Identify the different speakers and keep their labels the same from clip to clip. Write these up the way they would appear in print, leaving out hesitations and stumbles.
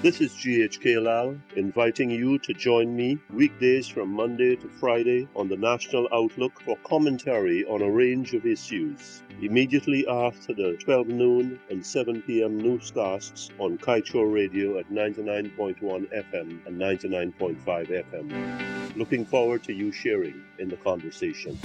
Speaker 1: This is GHK Lal, inviting you to join me weekdays from Monday to Friday on the National Outlook for commentary on a range of issues, immediately after the 12 noon and 7 p.m. newscasts on Kaieteur Radio at 99.1 FM and 99.5 FM. Looking forward to you sharing in the conversation.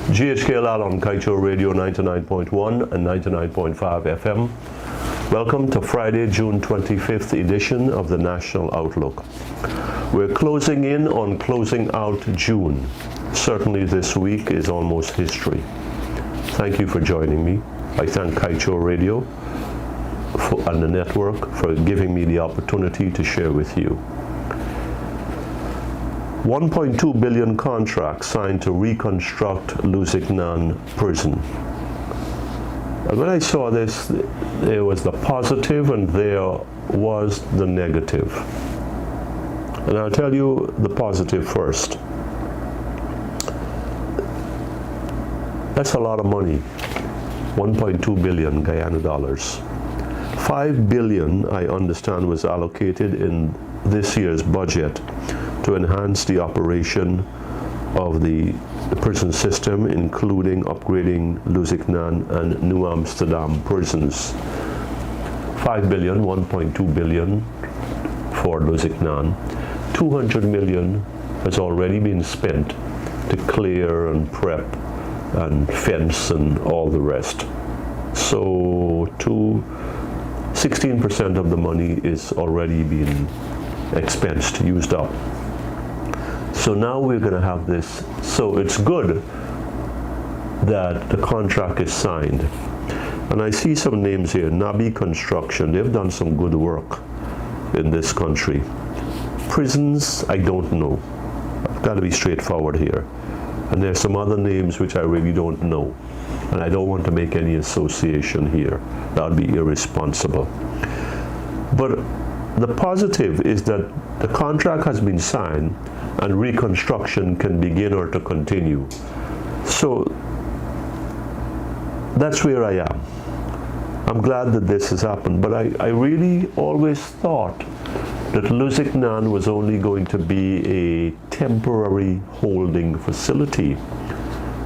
Speaker 1: GHK Lal on Kaieteur Radio 99.1 and 99.5 FM. Welcome to Friday, June 25th edition of the National Outlook. We're closing in on closing out June. Certainly this week is almost history. Thank you for joining me. I thank Kaieteur Radio and the network for giving me the opportunity to share with you. 1.2 billion contract signed to reconstruct Lusignan prison. And when I saw this, there was the positive and there was the negative. And I'll tell you the positive first. That's a lot of money, 1.2 billion Guyana dollars. 5 billion, I understand, was allocated in this year's budget to enhance the operation of the prison system, including upgrading Lusignan and New Amsterdam prisons. 5 billion, 1.2 billion for Lusignan. 200 million has already been spent to clear and prep and fence and all the rest. So 16% of the money is already being expensed, used up. So now we're going to have this. So it's good that the contract is signed. And I see some names here. Nabi Construction, they've done some good work in this country. Prisons, I don't know. I've got to be straightforward here. And there's some other names which I really don't know. And I don't want to make any association here. That would be irresponsible. But the positive is that the contract has been signed and reconstruction can begin or to continue. So that's where I am. I'm glad that this has happened, but I really always thought that Lusignan was only going to be a temporary holding facility.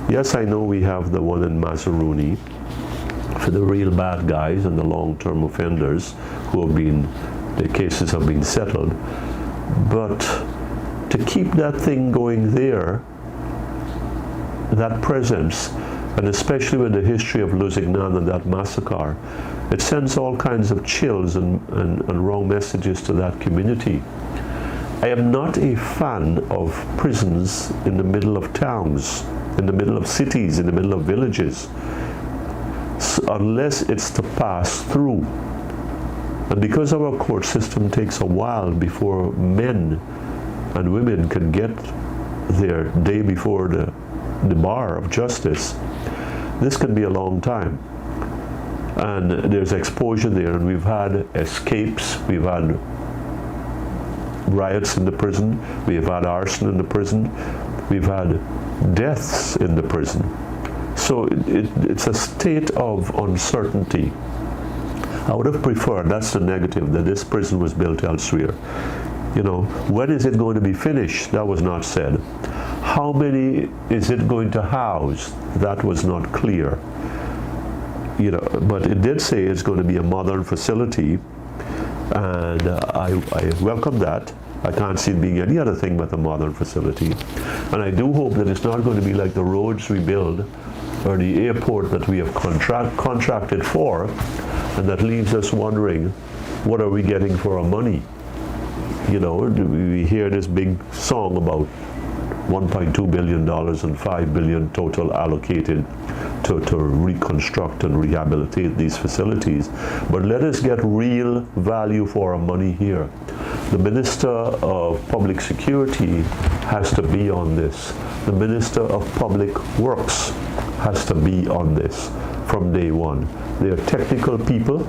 Speaker 1: Yes, I know we have the one in Mazaruni for the real bad guys and the long-term offenders who have been, their cases have been settled, but to keep that thing going there, that presence, and especially with the history of Lusignan and that massacre, it sends all kinds of chills and wrong messages to that community. I am not a fan of prisons in the middle of towns, in the middle of cities, in the middle of villages, unless it's to pass through. And because our court system takes a while before men and women can get their day before the bar of justice, this can be a long time. And there's exposure there, and we've had escapes, we've had riots in the prison, we've had arson in the prison, we've had deaths in the prison. So it's a state of uncertainty. I would have preferred, that's the negative, that this prison was built elsewhere. You know, when is it going to be finished? That was not said. How many is it going to house? That was not clear. You know, but it did say it's going to be a modern facility, and I welcome that. I can't see it being any other thing but a modern facility. And I do hope that it's not going to be like the roads we build or the airport that we have contracted for, and that leaves us wondering, what are we getting for our money? You know, we hear this big song about $1.2 billion and $5 billion total allocated to reconstruct and rehabilitate these facilities. But let us get real value for our money here. The Minister of Public Security has to be on this. The Minister of Public Works has to be on this from day one. Their technical people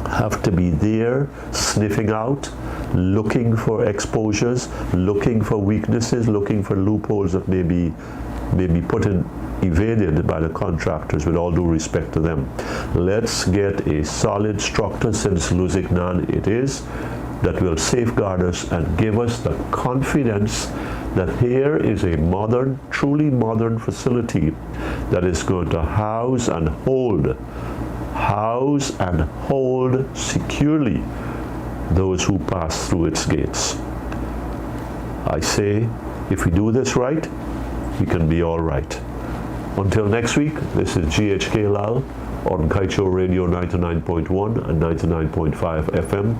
Speaker 1: have to be there, sniffing out, looking for exposures, looking for weaknesses, looking for loopholes that may be evaded by the contractors, with all due respect to them. Let's get a solid structure, since Lusignan it is, that will safeguard us and give us the confidence that here is a modern, truly modern facility that is going to house and hold securely those who pass through its gates. I say, if we do this right, we can be all right. Until next week, this is GHK Lal on Kaieteur Radio 99.1 and 99.5 FM.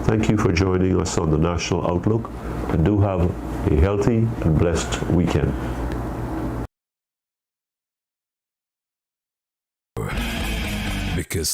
Speaker 1: Thank you for joining us on the National Outlook, and do have a healthy and blessed weekend.